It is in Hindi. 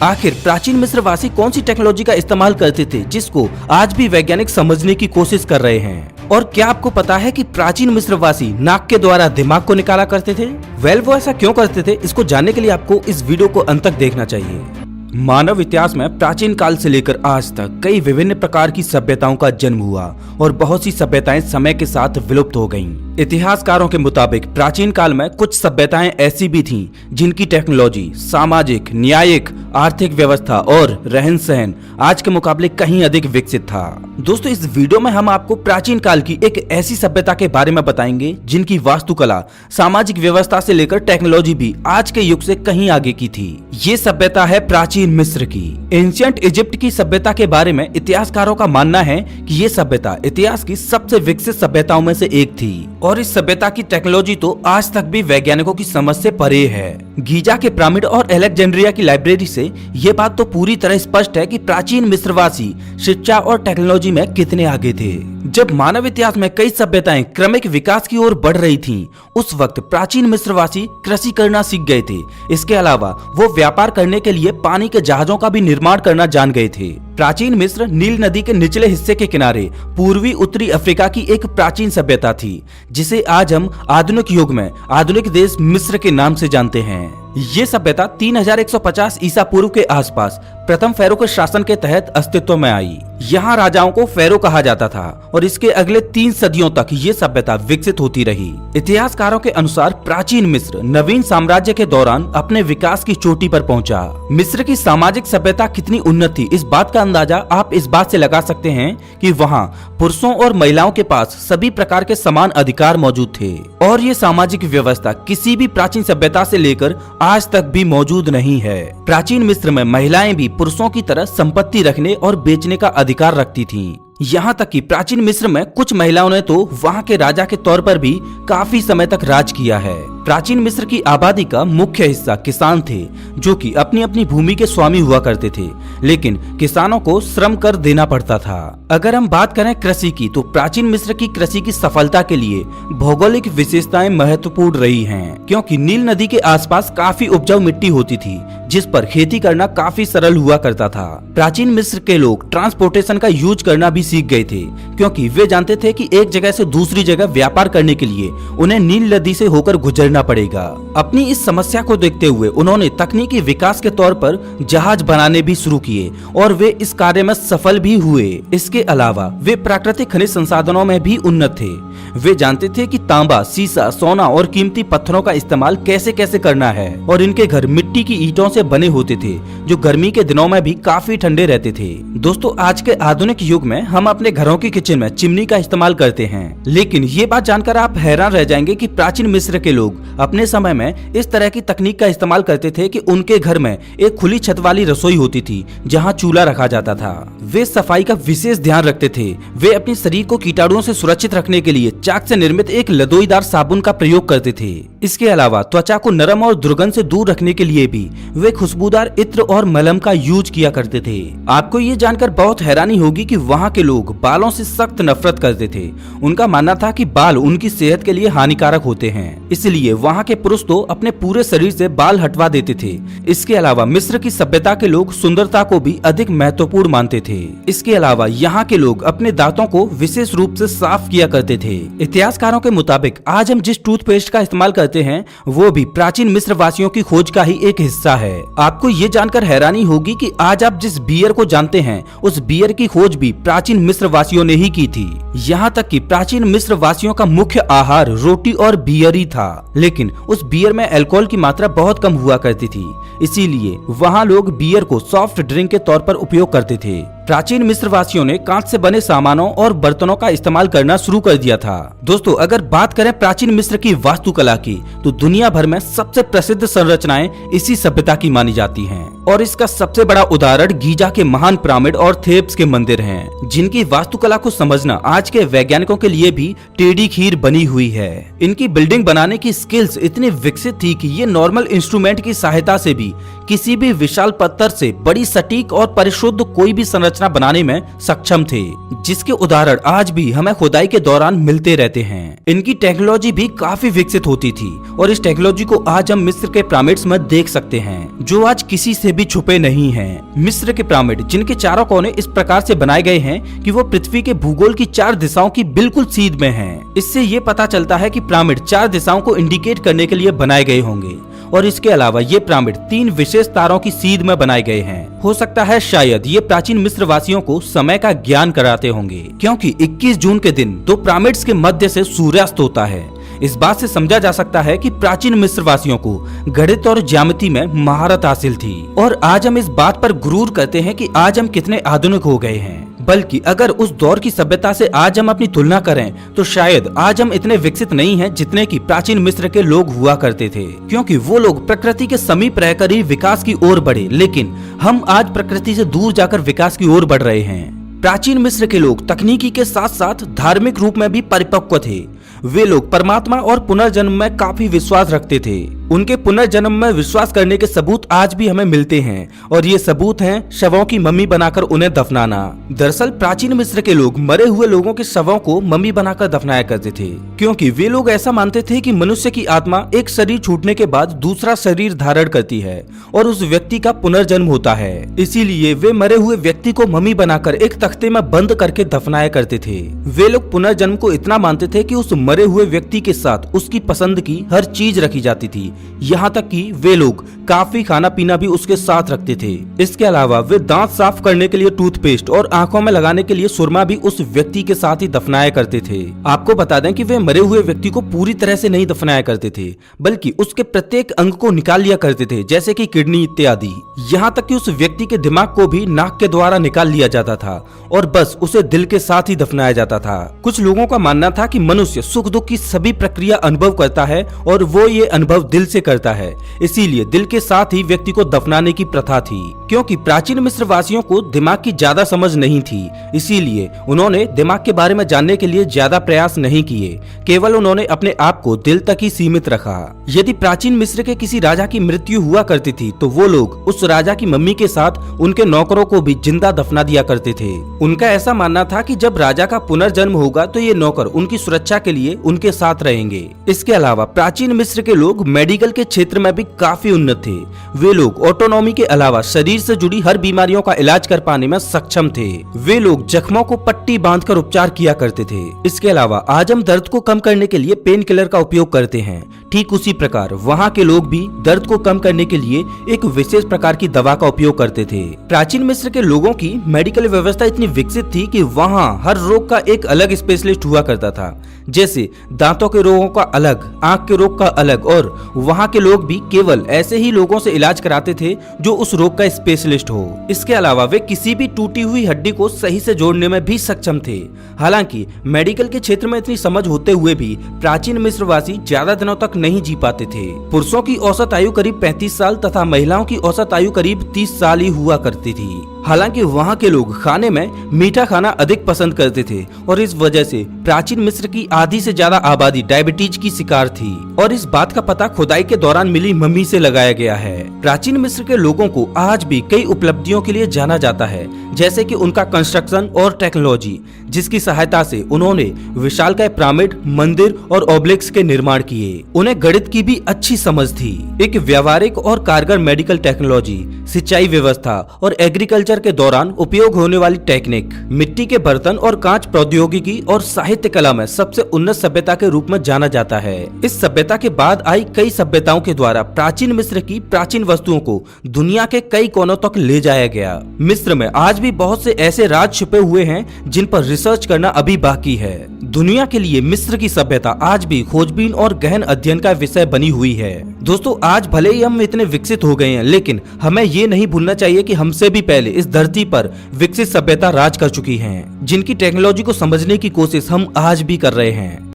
आखिर प्राचीन मिस्रवासी कौन सी टेक्नोलॉजी का इस्तेमाल करते थे जिसको आज भी वैज्ञानिक समझने की कोशिश कर रहे हैं? और क्या आपको पता है कि प्राचीन मिस्रवासी नाक के द्वारा दिमाग को निकाला करते थे? वो ऐसा क्यों करते थे, इसको जानने के लिए आपको इस वीडियो को अंत तक देखना चाहिए। मानव इतिहास में प्राचीन काल से लेकर आज तक कई विभिन्न प्रकार की सभ्यताओं का जन्म हुआ और बहुत सी सभ्यताएं समय के साथ विलुप्त हो गईं। इतिहासकारों के मुताबिक प्राचीन काल में कुछ सभ्यताएं ऐसी भी थीं जिनकी टेक्नोलॉजी, सामाजिक, न्यायिक, आर्थिक व्यवस्था और रहन सहन आज के मुकाबले कहीं अधिक विकसित था। दोस्तों, इस वीडियो में हम आपको प्राचीन काल की एक ऐसी सभ्यता के बारे में बताएंगे जिनकी वास्तुकला, सामाजिक व्यवस्था से लेकर टेक्नोलॉजी भी आज के युग से कहीं आगे की थी। ये सभ्यता है प्राचीन मिस्र की। एंशिएंट इजिप्ट की सभ्यता के बारे में इतिहासकारों का मानना है कि ये सभ्यता इतिहास की सबसे विकसित सभ्यताओं में से एक थी और इस सभ्यता की टेक्नोलॉजी तो आज तक भी वैज्ञानिकों की समझ से परे है। गीजा के पिरामिड और अलेक्जेंड्रिया की लाइब्रेरी से ये बात तो पूरी तरह स्पष्ट है कि प्राचीन मिस्रवासी शिक्षा और टेक्नोलॉजी में कितने आगे थे। जब मानव इतिहास में कई सभ्यताएं क्रमिक विकास की ओर बढ़ रही थीं, उस वक्त प्राचीन मिस्रवासी कृषि करना सीख गए थे। इसके अलावा वो व्यापार करने के लिए पानी के जहाजों का भी निर्माण करना जान गए थे। प्राचीन मिस्र नील नदी के निचले हिस्से के किनारे पूर्वी उत्तरी अफ्रीका की एक प्राचीन सभ्यता थी, जिसे आज हम आधुनिक युग में आधुनिक देश मिस्र के नाम से जानते हैं। ये सभ्यता 3150 ईसा पूर्व के आसपास प्रथम फेरो के शासन के तहत अस्तित्व में आई। यहाँ राजाओं को फेरो कहा जाता था और इसके अगले 3 सदियों तक ये सभ्यता विकसित होती रही। इतिहासकारों के अनुसार प्राचीन मिस्र नवीन साम्राज्य के दौरान अपने विकास की चोटी पर पहुंचा। मिस्र की सामाजिक सभ्यता कितनी उन्नत थी, इस बात का अंदाजा आप इस बात से लगा सकते हैं कि वहाँ पुरुषों और महिलाओं के पास सभी प्रकार के समान अधिकार मौजूद थे और ये सामाजिक व्यवस्था किसी भी प्राचीन सभ्यता से लेकर आज तक भी मौजूद नहीं है। प्राचीन मिस्र में महिलाएं भी पुरुषों की तरह संपत्ति रखने और बेचने का अधिकार रखती थीं। यहाँ तक कि प्राचीन मिस्र में कुछ महिलाओं ने तो वहाँ के राजा के तौर पर भी काफी समय तक राज किया है। प्राचीन मिस्र की आबादी का मुख्य हिस्सा किसान थे, जो कि अपनी अपनी भूमि के स्वामी हुआ करते थे, लेकिन किसानों को श्रम कर देना पड़ता था। अगर हम बात करें कृषि की, तो प्राचीन मिस्र की कृषि की सफलता के लिए भौगोलिक विशेषताएं महत्वपूर्ण रही हैं, क्योंकि नील नदी के आसपास काफी उपजाऊ मिट्टी होती थी, जिस पर खेती करना काफी सरल हुआ करता था। प्राचीन मिस्र के लोग ट्रांसपोर्टेशन का यूज करना भी सीख गए थे, क्योंकि वे जानते थे कि एक जगह से दूसरी जगह व्यापार करने के लिए उन्हें नील नदी से होकर गुजरना पड़ेगा। अपनी इस समस्या को देखते हुए उन्होंने तकनीकी विकास के तौर पर जहाज बनाने भी शुरू किए और वे इस कार्य में सफल भी हुए। इसके अलावा वे प्राकृतिक खनिज संसाधनों में भी उन्नत थे। वे जानते थे कि तांबा, सीसा, सोना और कीमती पत्थरों का इस्तेमाल कैसे कैसे करना है और इनके घर मिट्टी की ईंटों से बने होते थे, जो गर्मी के दिनों में भी काफी ठंडे रहते थे। दोस्तों, आज के आधुनिक युग में हम अपने घरों की किचन में चिमनी का इस्तेमाल करते हैं, लेकिन ये बात जानकर आप हैरान रह जाएंगे कि प्राचीन मिस्र के लोग अपने समय में इस तरह की तकनीक का इस्तेमाल करते थे कि उनके घर में एक खुली छत वाली रसोई होती थी, जहां चूल्हा रखा जाता था। वे सफाई का विशेष ध्यान रखते थे। वे अपने शरीर को कीटाणुओं से सुरक्षित रखने के लिए चाक से निर्मित एक लदोईदार साबुन का प्रयोग करते थे। इसके अलावा त्वचा को नरम और दुर्गंध से दूर रखने के लिए भी वे खुशबूदार इत्र और मलहम का यूज किया करते थे। आपको ये जानकर बहुत हैरानी होगी कि वहाँ के लोग बालों से सख्त नफरत करते थे। उनका मानना था कि बाल उनकी सेहत के लिए हानिकारक होते हैं, इसलिए वहाँ के पुरुष तो अपने पूरे शरीर से बाल हटवा देते थे। इसके अलावा मिस्र की सभ्यता के लोग सुंदरता को भी अधिक महत्वपूर्ण मानते थे। इसके अलावा यहाँ के लोग अपने दांतों को विशेष रूप से साफ किया करते थे। इतिहासकारों के मुताबिक आज हम जिस टूथपेस्ट का इस्तेमाल करते हैं, वो भी प्राचीन मिस्र वासियों की खोज का ही एक हिस्सा है। आपको ये जानकर हैरानी होगी कि आज आप जिस बियर को जानते हैं, उस बियर की खोज भी प्राचीन मिस्र वासियों ने ही की थी। यहाँ तक कि प्राचीन मिस्र वासियों का मुख्य आहार रोटी और बियर ही था, लेकिन उस बियर में अल्कोहल की मात्रा बहुत कम हुआ करती थी, इसीलिए वहाँ लोग बियर को सॉफ्ट ड्रिंक के तौर पर उपयोग करते थे। प्राचीन मिस्र वासियों ने कांच से बने सामानों और बर्तनों का इस्तेमाल करना शुरू कर दिया था। दोस्तों, अगर बात करें प्राचीन मिस्र की वास्तुकला की, तो दुनिया भर में सबसे प्रसिद्ध संरचनाएं इसी सभ्यता की मानी जाती हैं और इसका सबसे बड़ा उदाहरण गीजा के महान पिरामिड और थेब्स के मंदिर हैं, जिनकी वास्तुकला को समझना आज के वैज्ञानिकों के लिए भी टेढ़ी खीर बनी हुई है। इनकी बिल्डिंग बनाने की स्किल्स इतनी विकसित थी कि ये नॉर्मल इंस्ट्रूमेंट की सहायता से भी किसी भी विशाल पत्थर से बड़ी सटीक और परिशुद्ध कोई भी संरचना बनाने में सक्षम थे, जिसके उदाहरण आज भी हमें खुदाई के दौरान मिलते रहते हैं। इनकी टेक्नोलॉजी भी काफी विकसित होती थी और इस टेक्नोलॉजी को आज हम मिस्र के पिरामिड्स में देख सकते हैं, जो आज किसी से भी छुपे नहीं हैं। मिस्र के पिरामिड जिनके चारों कोने इस प्रकार से बनाए गए हैं कि वो पृथ्वी के भूगोल की 4 दिशाओं की बिल्कुल सीध में हैं। इससे ये पता चलता है कि पिरामिड 4 दिशाओं को इंडिकेट करने के लिए बनाए गए होंगे और इसके अलावा ये पिरामिड 3 विशेष तारों की सीध में बनाए गए हैं। हो सकता है शायद ये प्राचीन मिस्र वासियों को समय का ज्ञान कराते होंगे, क्योंकि 21 जून के दिन 2 पिरामिड्स के मध्य से सूर्यास्त होता है। इस बात से समझा जा सकता है कि प्राचीन मिस्र वासियों को गणित और ज्यामिति में महारत हासिल थी। और आज हम इस बात पर गुरूर करते हैं कि आज हम कितने आधुनिक हो गए हैं, बल्कि अगर उस दौर की सभ्यता से आज हम अपनी तुलना करें तो शायद आज हम इतने विकसित नहीं हैं जितने कि प्राचीन मिस्र के लोग हुआ करते थे, क्योंकि वो लोग प्रकृति के समीप रहकर ही विकास की ओर बढ़े, लेकिन हम आज प्रकृति से दूर जाकर विकास की ओर बढ़ रहे हैं। प्राचीन मिस्र के लोग तकनीकी के साथ साथ धार्मिक रूप में भी परिपक्व थे। वे लोग परमात्मा और पुनर्जन्म में काफी विश्वास रखते थे। उनके पुनर्जन्म में विश्वास करने के सबूत आज भी हमें मिलते हैं और ये सबूत हैं शवों की मम्मी बनाकर उन्हें दफनाना। दरअसल प्राचीन मिस्र के लोग मरे हुए लोगों के शवों को मम्मी बनाकर दफनाया करते थे, क्योंकि वे लोग ऐसा मानते थे कि मनुष्य की आत्मा एक शरीर छूटने के बाद दूसरा शरीर धारण करती है और उस व्यक्ति का पुनर्जन्म होता है। इसीलिए वे मरे हुए व्यक्ति को मम्मी बनाकर एक तख्ते में बंद करके दफनाया करते थे। वे लोग पुनर्जन्म को इतना मानते थे कि उस मरे हुए व्यक्ति के साथ उसकी पसंद की हर चीज रखी जाती थी, यहाँ तक कि वे लोग काफी खाना पीना भी उसके साथ रखते थे। इसके अलावा वे दांत साफ करने के लिए टूथपेस्ट और आंखों में लगाने के लिए सुरमा भी उस व्यक्ति के साथ ही दफनाया करते थे। आपको बता दें कि वे मरे हुए व्यक्ति को पूरी तरह से नहीं दफनाया करते थे, बल्कि उसके प्रत्येक अंग को निकाल लिया करते थे, जैसे कि किडनी इत्यादि। यहाँ तक कि उस व्यक्ति के दिमाग को भी नाक के द्वारा निकाल लिया जाता था और बस उसे दिल के साथ ही दफनाया जाता था। कुछ लोगों का मानना था कि मनुष्य सुख दुख की सभी प्रक्रिया अनुभव करता है और वो ये अनुभव दिल से करता है, इसीलिए दिल के साथ ही व्यक्ति को दफनाने की प्रथा थी। क्योंकि प्राचीन मिस्र वासियों को दिमाग की ज्यादा समझ नहीं थी, इसीलिए उन्होंने दिमाग के बारे में जानने के लिए ज्यादा प्रयास नहीं किए, केवल उन्होंने अपने आप को दिल तक ही सीमित रखा। यदि प्राचीन मिस्र के किसी राजा की मृत्यु हुआ करती थी तो वो लोग उस राजा की मम्मी के साथ उनके नौकरों को भी जिंदा दफना दिया करते थे। उनका ऐसा मानना था कि जब राजा का पुनर्जन्म होगा तो ये नौकर उनकी सुरक्षा के लिए उनके साथ रहेंगे। इसके अलावा प्राचीन मिस्र के लोग मेडिकल के क्षेत्र में भी काफी उन्नत थे। वे लोग ऑटोनॉमी के अलावा शरीर से जुड़ी हर बीमारियों का इलाज कर पाने में सक्षम थे। वे लोग जख्मों को पट्टी बांधकर उपचार किया करते थे। इसके अलावा आज हम दर्द को कम करने के लिए पेन किलर का उपयोग करते हैं, ठीक उसी प्रकार वहाँ के लोग भी दर्द को कम करने के लिए एक विशेष प्रकार की दवा का उपयोग करते थे। प्राचीन मिस्र के लोगों की मेडिकल व्यवस्था इतनी विकसित थी कि वहाँ हर रोग का एक अलग स्पेशलिस्ट हुआ करता था, जैसे दांतों के रोगों का अलग, आंख के रोग का अलग, और वहाँ के लोग भी केवल ऐसे ही लोगों से इलाज कराते थे जो उस रोग का स्पेशलिस्ट हो। इसके अलावा वे किसी भी टूटी हुई हड्डी को सही से जोड़ने में भी सक्षम थे। हालांकि मेडिकल के क्षेत्र में इतनी समझ होते हुए भी प्राचीन मिस्रवासी ज्यादा दिनों तक नहीं जी पाते थे। पुरुषों की औसत आयु करीब 35 साल तथा महिलाओं की औसत आयु करीब 30 साल ही हुआ करती थी। हालांकि वहाँ के लोग खाने में मीठा खाना अधिक पसंद करते थे और इस वजह से प्राचीन मिस्र की आधी से ज्यादा आबादी डायबिटीज की शिकार थी और इस बात का पता खुदाई के दौरान मिली मम्मी से लगाया गया है। प्राचीन मिस्र के लोगों को आज भी कई उपलब्धियों के लिए जाना जाता है, जैसे कि उनका कंस्ट्रक्शन और टेक्नोलॉजी, जिसकी सहायता से उन्होंने विशालकाय पिरामिड, मंदिर और ऑब्लिक्स के निर्माण किए। उन्हें गणित की भी अच्छी समझ थी। एक व्यावहारिक और कारगर मेडिकल टेक्नोलॉजी, सिंचाई व्यवस्था और एग्रीकल्चर के दौरान उपयोग होने वाली टेक्निक, मिट्टी के बर्तन और कांच प्रौद्योगिकी और साहित्य कला में सबसे उन्नत सभ्यता के रूप में जाना जाता है। इस सभ्यता के बाद आई कई सभ्यताओं के द्वारा प्राचीन मिस्र की प्राचीन वस्तुओं को दुनिया के कई कोनों तक ले जाया गया। मिस्र में आज भी बहुत से ऐसे राज छुपे हुए हैं जिन पर रिसर्च करना अभी बाकी है। दुनिया के लिए मिस्र की सभ्यता आज भी खोजबीन और गहन अध्ययन का विषय बनी हुई है। दोस्तों, आज भले ही हम इतने विकसित हो गए हैं, लेकिन हमें ये नहीं भूलना चाहिए कि हमसे भी पहले इस धरती पर विकसित सभ्यता राज कर चुकी है, जिनकी टेक्नोलॉजी को समझने की कोशिश हम आज भी कर रहे हैं।